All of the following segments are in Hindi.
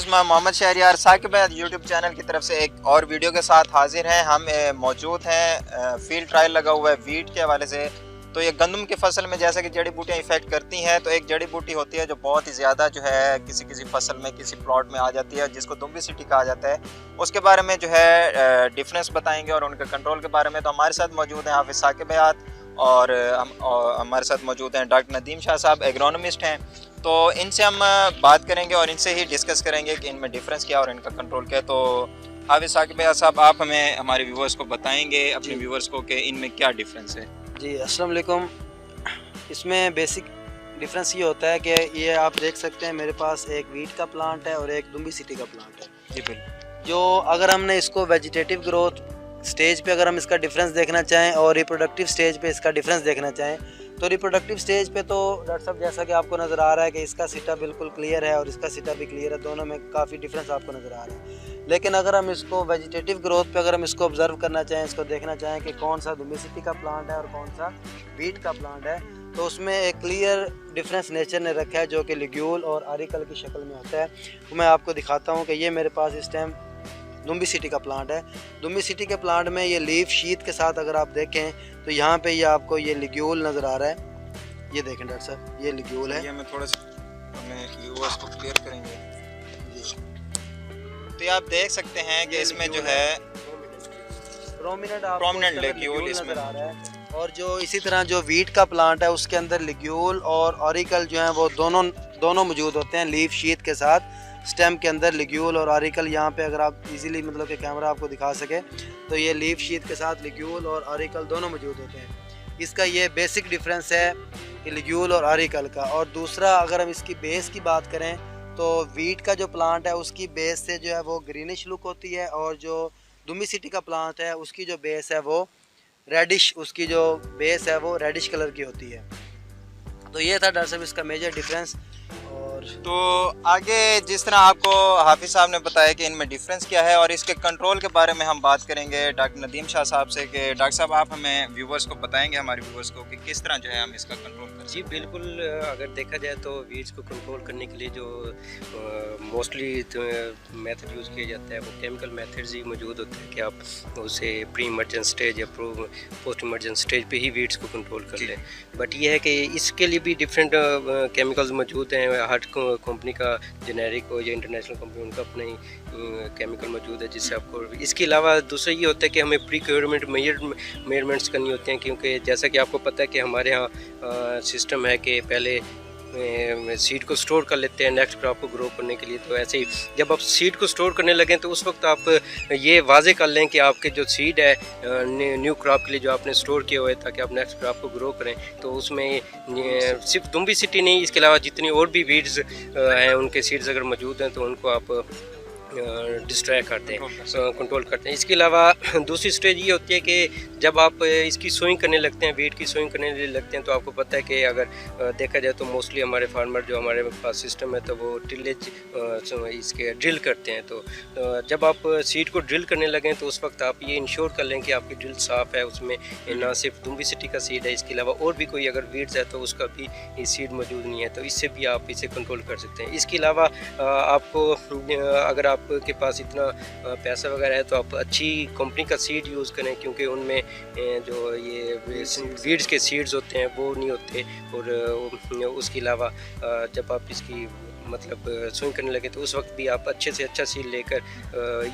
व्यूअर्स, मैं मोहम्मद शहरियार साकिब यूट्यूब चैनल की तरफ से एक और वीडियो के साथ हाजिर हैं। हम मौजूद हैं, फील्ड ट्रायल लगा हुआ है वीट के हवाले से। तो ये गंदम की फसल में जैसे कि जड़ी बूटियाँ इफेक्ट करती हैं, तो एक जड़ी बूटी होती है जो बहुत ही ज़्यादा जो है किसी किसी फसल में किसी प्लॉट में आ जाती है, जिसको दुम्बी सिटी कहा जाता है। उसके बारे में जो है डिफरेंस बताएंगे और उनके कंट्रोल के बारे में। तो हमारे साथ मौजूद हैं हाफिज़ साकिब और हमारे साथ मौजूद हैं डॉक्टर नदीम शाह साहब, एग्रोनॉमिस्ट हैं। तो इनसे हम बात करेंगे और इनसे ही डिस्कस करेंगे कि इनमें डिफरेंस क्या और इनका कंट्रोल क्या है। तो हाफिज़ साकिब साहब, आप हमें हमारे व्यूवर्स को बताएंगे, अपने व्यूवर्स को, कि इनमें क्या डिफरेंस है। जी अस्सलाम वालेकुम। इसमें बेसिक डिफरेंस ये होता है कि ये आप देख सकते हैं मेरे पास एक वीट का प्लांट है और एक दुम्बी सिटी का प्लांट है। जी बिल्कुल। जो अगर हमने इसको वेजिटेटिव ग्रोथ स्टेज पे अगर हम इसका डिफरेंस देखना चाहें और रिप्रोडक्टिव स्टेज पे इसका डिफरेंस देखना चाहें, तो रिप्रोडक्टिव स्टेज पे तो डॉक्टर साहब जैसा कि आपको नज़र आ रहा है कि इसका सीटा बिल्कुल क्लियर है और इसका सीटा भी क्लियर है, दोनों में काफ़ी डिफरेंस आपको नज़र आ रहा है। लेकिन अगर हम इसको वेजिटेटिव ग्रोथ पे अगर हम इसको ऑब्जर्व करना चाहें, इसको देखना चाहें कि कौन सा दुम्बी सिटी का प्लांट है और कौन सा वीट का प्लांट है, तो उसमें एक क्लियर डिफरेंस नेचर ने रखा है जो कि लिग्यूल और आरिकल की शक्ल में होता है। तो मैं आपको दिखाता हूँ कि ये मेरे पास इस टाइम दुम्बी सिटी का प्लांट है। दुम्बी सिटी के प्लांट में ये लीफ शीट के साथ अगर आप देखें तो यहाँ पे ये आपको ये लिग्यूल नज़र आ रहा है। ये देखें डॉक्टर साहब, ये लिग्यूल है। ये मैं थोड़ा सा अपने व्यूअर्स को क्लियर करेंगे। तो ये आप देख सकते हैं कि इसमें जो है प्रोमिनेंट लिग्यूल इसमें नज़र आ रहा है। और जो इसी तरह जो वीट का प्लांट है उसके अंदर लिग्यूल और ऑरिकल जो है वो दोनों मौजूद होते हैं लीफ शीट के साथ। स्टेम के अंदर लिग्यूल और ऑरिकल, यहाँ पे अगर आप इजीली मतलब कि कैमरा आपको दिखा सके तो ये लीफ शीट के साथ लिग्यूल और ऑरिकल दोनों मौजूद होते हैं। इसका ये बेसिक डिफरेंस है कि लिग्यूल और ऑरिकल का। और दूसरा, अगर हम इसकी बेस की बात करें तो वीट का जो प्लांट है उसकी बेस से जो है वो ग्रीनिश लुक होती है, और जो दुम्बी सिटी का प्लांट है उसकी जो बेस है वो रेडिश, उसकी जो बेस है वो रेडिश कलर की होती है। तो ये था डॉक्टर साहब इसका मेजर डिफरेंस। तो आगे जिस तरह आपको हाफिज़ साहब ने बताया कि इनमें डिफरेंस क्या है और इसके कंट्रोल के बारे में हम बात करेंगे डॉक्टर नदीम शाह साहब से, कि डॉक्टर साहब आप हमें व्यूवर्स को बताएंगे, हमारे व्यूवर्स को, कि किस तरह जो है हम इसका कंट्रोल करें। जी बिल्कुल। अगर देखा जाए तो वीड्स को कंट्रोल करने के लिए जो मोस्टली मेथड यूज़ किया जाता है वो केमिकल मेथड्स ही मौजूद होते हैं कि आप उसे प्री इमर्जेंट स्टेज या पोस्ट इमर्जेंट स्टेज पे ही वीड्स को कंट्रोल कर लें। बट ये है कि इसके लिए भी डिफरेंट केमिकल्स मौजूद हैं। हर कंपनी का जेनेरिक हो या इंटरनेशनल कंपनी, उनका अपना ही केमिकल मौजूद है जिससे आपको। इसके अलावा दूसरा ये होता है कि हमें प्रीक्योरमेंट मेजरमेंट्स करनी होती हैं, क्योंकि जैसा कि आपको पता है कि हमारे यहाँ सिस्टम है कि पहले सीड को स्टोर कर लेते हैं नेक्स्ट क्रॉप को ग्रो करने के लिए। तो ऐसे ही जब आप सीड को स्टोर करने लगें तो उस वक्त आप ये वाजे कर लें कि आपके जो सीड है न्यू क्रॉप के लिए जो आपने स्टोर किए हुए ताकि आप नेक्स्ट क्रॉप को ग्रो करें, तो उसमें सिर्फ दुम्बी सिटी नहीं, इसके अलावा जितनी और भी वीड्स हैं उनके सीड्स अगर मौजूद हैं तो उनको आप डिस्ट्रैक्ट करते हैं, कंट्रोल करते हैं। इसके अलावा दूसरी स्टेज ये होती है कि जब आप इसकी सोइंग करने लगते हैं, वीट की सोइंग करने लगते हैं, तो आपको पता है कि अगर देखा जाए तो मोस्टली हमारे फार्मर जो हमारे पास सिस्टम है तो वो टिलेज इसके ड्रिल करते हैं। तो जब आप सीड को ड्रिल करने लगें तो उस वक्त आप ये इंश्योर कर लें कि आपकी ड्रिल साफ़ है, उसमें ना सिर्फ दुम्बी सिटी का सीड है, इसके अलावा और भी कोई अगर वीड्स है तो उसका भी सीड मौजूद नहीं है, तो इससे भी आप इसे कंट्रोल कर सकते हैं। इसके अलावा आपको अगर आपके पास इतना पैसा वगैरह है तो आप अच्छी कंपनी का सीड यूज़ करें, क्योंकि उनमें जो ये वीड्स के सीड्स होते हैं वो नहीं होते। और उसके अलावा जब आप इसकी मतलब सोइंग करने लगे तो उस वक्त भी आप अच्छे से अच्छा सीड लेकर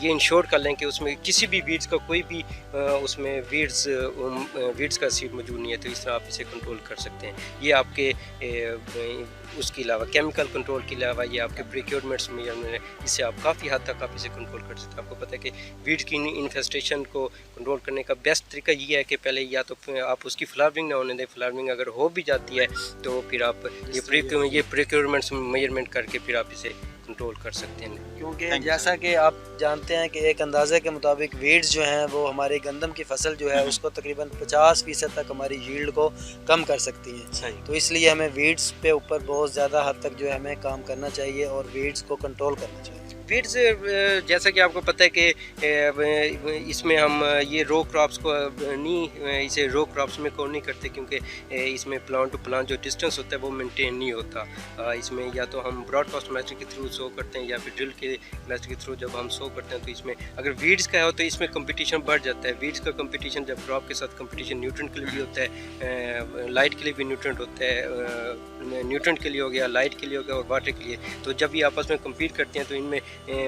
ये इंश्योर कर लें कि उसमें किसी भी वीड्स का कोई भी उसमें वीड्स का सीड मौजूद नहीं है, तो इस तरह आप इसे कंट्रोल कर सकते हैं। ये आपके उसके अलावा केमिकल कंट्रोल के अलावा ये आपके प्रिक्योरमेंट्स में इससे आप काफ़ी हद तक आप इसे कंट्रोल कर सकते हैं। आपको पता है कि वीड्स की इन्फेस्टेशन को कंट्रोल करने का बेस्ट तरीका ये है कि पहले या तो आप उसकी फ्लावरिंग ना होने दें, फ्लावरिंग अगर हो भी जाती है तो फिर आप ये प्रिक्योरमेंट्स मेजरमेंट करके फिर आप इसे कंट्रोल कर सकते हैं। क्योंकि जैसा कि आप जानते हैं कि एक अंदाजे के मुताबिक वीड्स जो हैं वो हमारी गंदम की फसल जो है उसको तकरीबन 50% तक हमारी यील्ड को कम कर सकती है। तो इसलिए हमें वीड्स पे ऊपर बहुत ज़्यादा हद तक जो है हमें काम करना चाहिए और वीड्स को कंट्रोल करना चाहिए। वीड्स जैसा कि आपको पता है कि इसमें हम ये रो क्रॉप्स को नहीं, इसे रो क्रॉप्स में को नहीं करते, क्योंकि इसमें प्लांट टू प्लांट जो डिस्टेंस होता है वो मेंटेन नहीं होता। इसमें या तो हम ब्रॉडकास्ट मेथड के थ्रू सो करते हैं या फिर ड्रिल के मेथड के थ्रू जब हम सो करते हैं, तो इसमें अगर वीड्स का हो तो इसमें कंपटीशन बढ़ जाता है। वीड्स का कंपटीशन जब क्रॉप के साथ कंपटीशन न्यूट्रेंट के लिए भी होता है, लाइट के लिए भी न्यूट्रेंट होता है, न्यूट्रेंट के लिए हो गया, लाइट के लिए हो गया और वाटर के लिए। तो जब ये आपस में कम्पीट करते हैं तो इनमें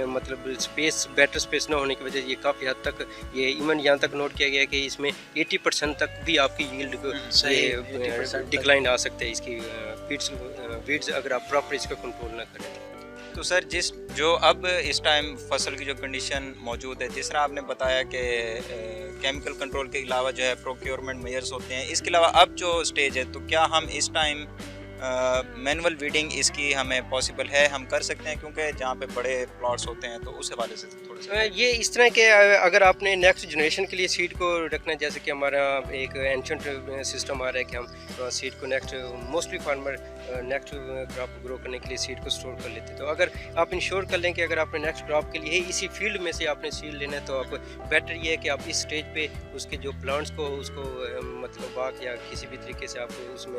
मतलब स्पेस, बेटर स्पेस ना होने की वजह से ये काफ़ी हद तक ये इवन यहाँ तक नोट किया गया है कि इसमें 80% तक भी आपकी यील्ड डिक्लाइन आ सकता है इसकी वीड्स अगर आप प्रॉपर इसका कंट्रोल ना करें। तो सर जो अब इस टाइम फसल की जो कंडीशन मौजूद है, जिस तरह आपने बताया कि केमिकल कंट्रोल के अलावा जो है प्रोक्योरमेंट मेजर्स होते हैं, इसके अलावा अब जो स्टेज है तो क्या हम इस टाइम मैनुअल वीडिंग इसकी हमें पॉसिबल है, हम कर सकते हैं, क्योंकि जहाँ पे बड़े प्लॉट्स होते हैं तो उस हवाले से थोड़ा सा ये इस तरह के अगर आपने नेक्स्ट जनरेशन के लिए सीड को रखना है, जैसे कि हमारा एक एंशंट सिस्टम आ रहा है कि हम सीड को next mostly farmer next crop grow करने के लिए सीड को स्टोर कर लेते हैं। तो अगर आप इंश्योर कर लें कि अगर आपने नेक्स्ट क्रॉप के लिए इसी फील्ड में से आपने सीड लेना है, तो आप बेटर ये है कि आप इस स्टेज पे उसके जो प्लांट्स को उसको मतलब बाग या किसी भी तरीके से आप उसमें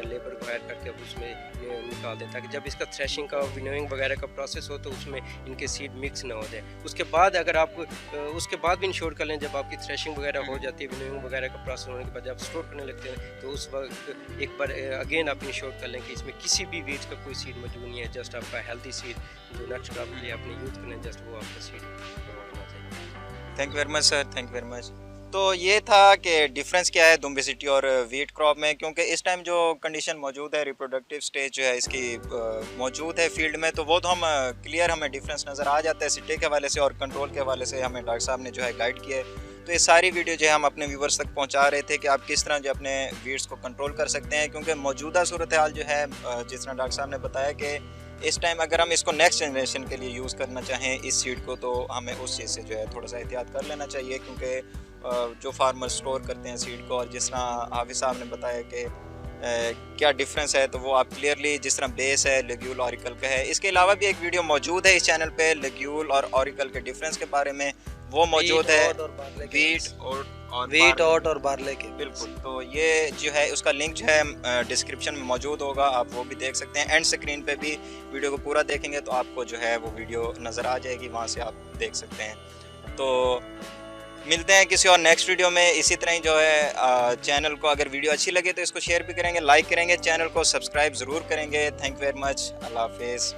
लेबर को हायर करके आप उसमें निकाल दें, ताकि जब इसका थ्रेशिंग का विनोइंग वगैरह का प्रोसेस हो तो उसमें इनके सीड मिक्स ना हो जाए। उसके बाद अगर आप उसके बाद भी इंश्योर कर लें, जब आपकी थ्रेशिंग वगैरह हो जाती है, विनोइंग वगैरह का प्रोसेस होने के बाद जब स्टोर करने लगते हैं, तो उस वक्त एक बार अगेन आप इंश्योर कर लें कि इसमें किसी भी वीड्स का कोई सीड मौजूद नहीं है। जस्ट आपका हेल्दी सीड जो नेक्स्ट क्रॉप के लिए आपने यूज़ करना है, जस्ट वो आपका सीड होना चाहिए। Thank you very much sir, thank you very much. तो ये था कि डिफरेंस क्या है दुम्बिसिटी और वीट क्रॉप में, क्योंकि इस टाइम जो कंडीशन मौजूद है, रिप्रोडक्टिव स्टेज जो है इसकी मौजूद है फील्ड में, तो वो तो हम क्लियर हमें डिफरेंस नज़र आ जाता है सिट्टे के हवाले से और कंट्रोल के हवाले से हमें डॉक्टर साहब ने जो है गाइड किया है। तो ये सारी वीडियो जो है हम अपने व्यूवर्स तक पहुंचा रहे थे कि आप किस तरह जो अपने वीड्स को कंट्रोल कर सकते हैं, क्योंकि मौजूदा सूरत हाल जो है जिस तरह डॉक्टर साहब ने बताया कि इस टाइम अगर हम इसको नेक्स्ट जनरेशन के लिए यूज़ करना चाहें इस सीड को, तो हमें उस चीज़ से जो है थोड़ा सा एहतियात कर लेना चाहिए, क्योंकि जो फार्मर स्टोर करते हैं सीड को और जिस तरह हाफिज़ साहब ने बताया कि क्या डिफरेंस है, तो वो आप क्लियरली जिस तरह बेस है लेग्यूल ऑरिकल का है। इसके अलावा भी एक वीडियो मौजूद है इस चैनल पे लेग्यूल और ऑरिकल के डिफरेंस के बारे में, वो मौजूद है वीट ओट और बार्ले के। बिल्कुल, तो ये जो है उसका लिंक जो है डिस्क्रिप्शन में मौजूद होगा, आप वो भी देख सकते हैं। एंड स्क्रीन पे भी वीडियो को पूरा देखेंगे तो आपको जो है वो वीडियो नज़र आ जाएगी, वहाँ से आप देख सकते हैं। तो मिलते हैं किसी और नेक्स्ट वीडियो में इसी तरह ही जो है। चैनल को अगर वीडियो अच्छी लगे तो इसको शेयर भी करेंगे, लाइक करेंगे, चैनल को सब्सक्राइब ज़रूर करेंगे। थैंक यू वेरी मच, अल्लाह हाफिज़।